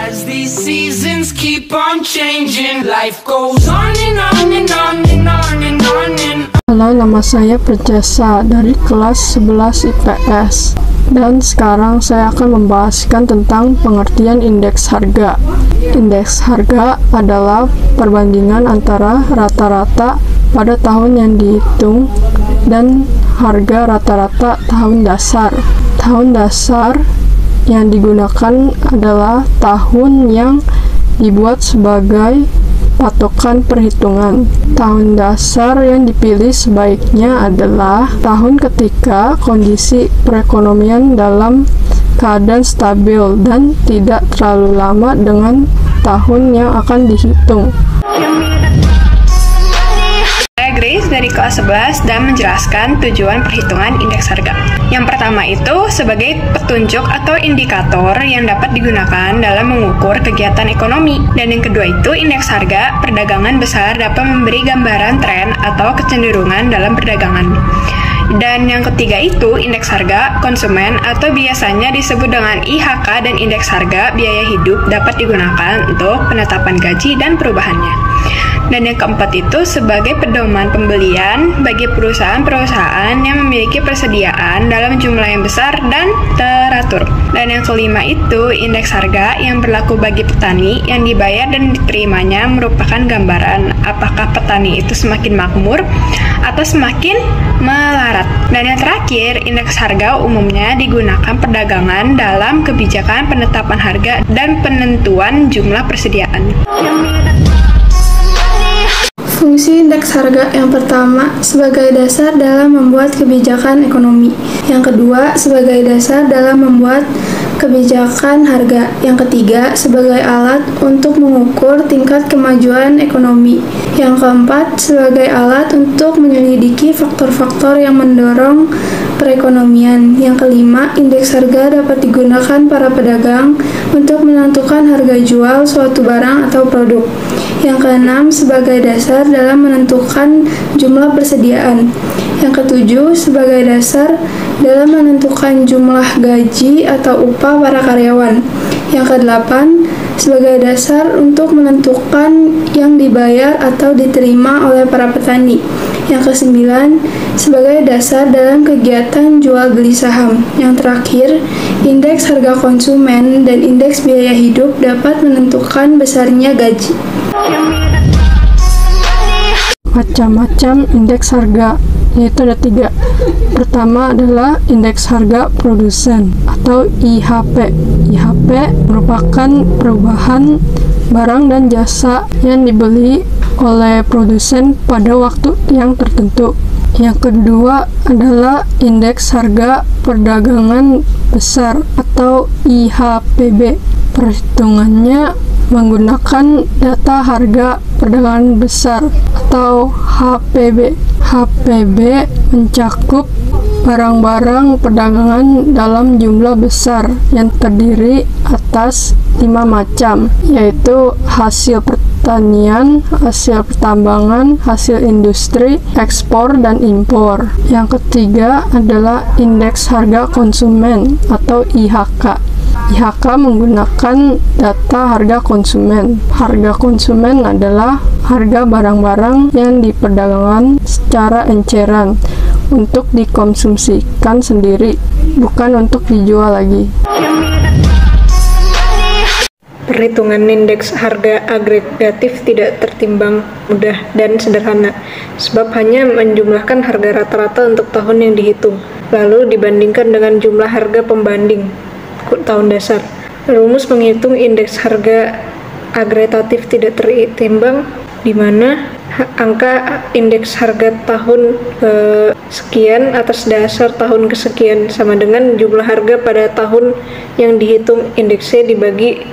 As these seasons keep on changing, life goes on and on and on and on and on and on. Halo, nama saya Perjasa dari kelas 11 IPS. Dan sekarang saya akan membahaskan tentang pengertian indeks harga. Indeks harga adalah perbandingan antara rata-rata pada tahun yang dihitung dan harga rata-rata tahun dasar. Tahun dasar yang digunakan adalah tahun yang dibuat sebagai patokan perhitungan. Tahun dasar yang dipilih sebaiknya adalah tahun ketika kondisi perekonomian dalam keadaan stabil dan tidak terlalu lama dengan tahun yang akan dihitung. Grace dari kelas 11 dan menjelaskan tujuan perhitungan indeks harga. Yang pertama itu sebagai petunjuk atau indikator yang dapat digunakan dalam mengukur kegiatan ekonomi. Dan yang kedua itu indeks harga perdagangan besar dapat memberi gambaran tren atau kecenderungan dalam perdagangan. Dan yang ketiga itu indeks harga konsumen atau biasanya disebut dengan IHK, dan indeks harga biaya hidup dapat digunakan untuk penetapan gaji dan perubahannya. Dan yang keempat itu sebagai pedoman pembelian bagi perusahaan-perusahaan yang memiliki persediaan dalam jumlah yang besar dan teratur. Dan yang kelima itu indeks harga yang berlaku bagi petani yang dibayar dan diterimanya merupakan gambaran apakah petani itu semakin makmur atau semakin melarat. Dan yang terakhir, indeks harga umumnya digunakan perdagangan dalam kebijakan penetapan harga dan penentuan jumlah persediaan. Fungsi indeks harga yang pertama sebagai dasar dalam membuat kebijakan ekonomi. Yang kedua sebagai dasar dalam membuat kebijakan harga. Yang ketiga sebagai alat untuk mengukur tingkat kemajuan ekonomi. Yang keempat sebagai alat untuk menyelidiki faktor-faktor yang mendorong perekonomian. Yang kelima, indeks harga dapat digunakan para pedagang untuk menentukan harga jual suatu barang atau produk. Yang keenam, sebagai dasar dalam menentukan jumlah persediaan. Yang ketujuh, sebagai dasar dalam menentukan jumlah gaji atau upah para karyawan. Yang kedelapan, sebagai dasar untuk menentukan yang dibayar atau diterima oleh para petani. Yang kesembilan, sebagai dasar dalam kegiatan jual beli saham. Yang terakhir, indeks harga konsumen dan indeks biaya hidup dapat menentukan besarnya gaji. Macam-macam indeks harga, yaitu ada 3. Pertama adalah indeks harga produsen atau IHP. IHP merupakan perubahan barang dan jasa yang dibeli oleh produsen pada waktu yang tertentu. Yang kedua adalah indeks harga perdagangan besar atau IHPB. Perhitungannya menggunakan data harga perdagangan besar atau HPB. HPB mencakup barang-barang perdagangan dalam jumlah besar yang terdiri atas 5 macam, yaitu hasil pertanian, hasil pertambangan, hasil industri, ekspor, dan impor. Yang ketiga adalah indeks harga konsumen atau IHK. IHK menggunakan data harga konsumen. Harga konsumen adalah harga barang-barang yang diperdagangkan secara enceran untuk dikonsumsikan sendiri, bukan untuk dijual lagi. Perhitungan indeks harga agregatif tidak tertimbang mudah dan sederhana, sebab hanya menjumlahkan harga rata-rata untuk tahun yang dihitung, lalu dibandingkan dengan jumlah harga pembanding tahun dasar. Rumus menghitung indeks harga agregatif tidak tertimbang, di mana angka indeks harga tahun sekian atas dasar tahun kesekian sama dengan jumlah harga pada tahun yang dihitung indeksnya dibagi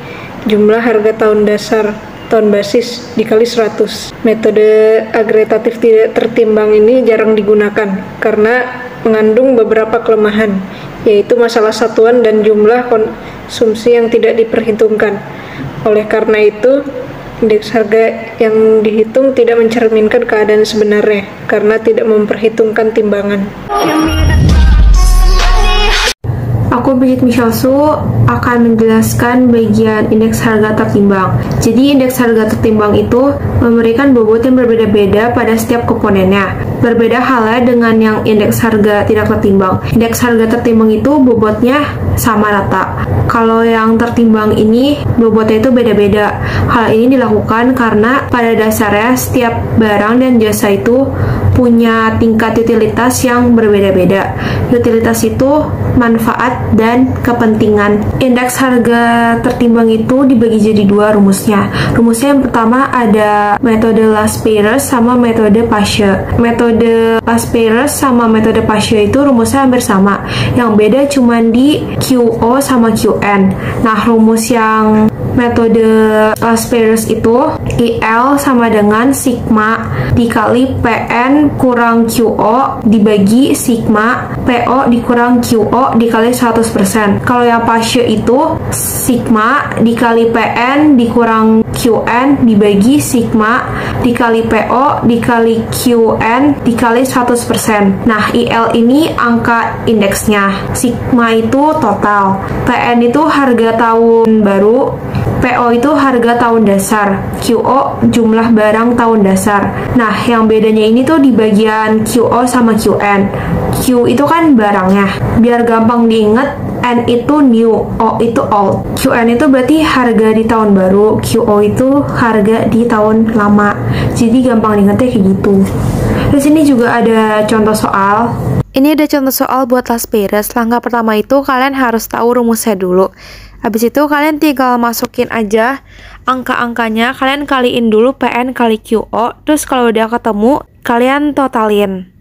jumlah harga tahun dasar tahun basis dikali 100. Metode agregatif tidak tertimbang ini jarang digunakan karena mengandung beberapa kelemahan, yaitu masalah satuan dan jumlah konsumsi yang tidak diperhitungkan. Oleh karena itu, indeks harga yang dihitung tidak mencerminkan keadaan sebenarnya karena tidak memperhitungkan timbangan. aku Brigitte Michelle Su akan menjelaskan bagian indeks harga tertimbang. Jadi indeks harga tertimbang itu memberikan bobot yang berbeda-beda pada setiap komponennya. Berbeda halnya dengan yang indeks harga tidak tertimbang. Indeks harga tertimbang itu bobotnya sama rata. Kalau yang tertimbang ini bobotnya itu beda-beda. Hal ini dilakukan karena pada dasarnya setiap barang dan jasa itu punya tingkat utilitas yang berbeda-beda. Utilitas itu manfaat dan kepentingan. Indeks harga tertimbang itu dibagi jadi dua rumusnya. Rumusnya yang pertama ada metode Laspeyres sama metode Paasche. Metode Laspeyres sama metode Paasche itu rumusnya hampir sama. Yang beda cuma di QO sama QN. Nah, rumus yang metode Laspeyres itu IL sama dengan sigma dikali PN kurang QO dibagi sigma PO dikurang QO dikali 100%. Kalau yang Paasche itu sigma dikali PN dikurang QN dibagi sigma dikali PO dikali QN dikali 100%. Nah, IL ini angka indeksnya, sigma itu total, PN itu harga tahun baru, PO itu harga tahun dasar, QO jumlah barang tahun dasar. Nah, yang bedanya ini tuh di bagian QO sama QN. Q itu kan barangnya, biar gampang diingat, N itu new, O itu old. QN itu berarti harga di tahun baru, QO itu harga di tahun lama. Jadi gampang diingatnya kayak gitu. Terus ini juga ada contoh soal. Ini ada contoh soal buat Laspeyres. Langkah pertama itu kalian harus tahu rumusnya dulu. Habis itu kalian tinggal masukin aja angka-angkanya, kalian kaliin dulu PN kali QO, terus kalau udah ketemu, kalian totalin.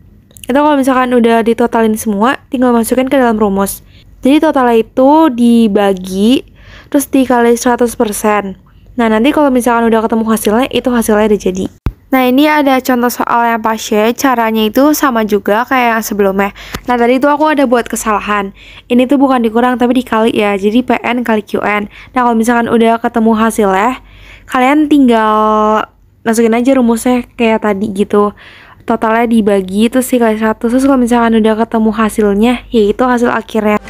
Itu kalau misalkan udah ditotalin semua, tinggal masukin ke dalam rumus. Jadi totalnya itu dibagi, terus dikali 100%. Nah, nanti kalau misalkan udah ketemu hasilnya, itu hasilnya udah jadi. Nah, ini ada contoh soal yang Paasche, caranya itu sama juga kayak yang sebelumnya. Nah, tadi itu aku ada buat kesalahan. Ini tuh bukan dikurang, tapi dikali ya. Jadi PN kali QN. Nah, kalau misalkan udah ketemu hasilnya, kalian tinggal masukin aja rumusnya kayak tadi gitu. Totalnya dibagi, terus dikali 100. Terus kalau misalkan udah ketemu hasilnya, yaitu hasil akhirnya.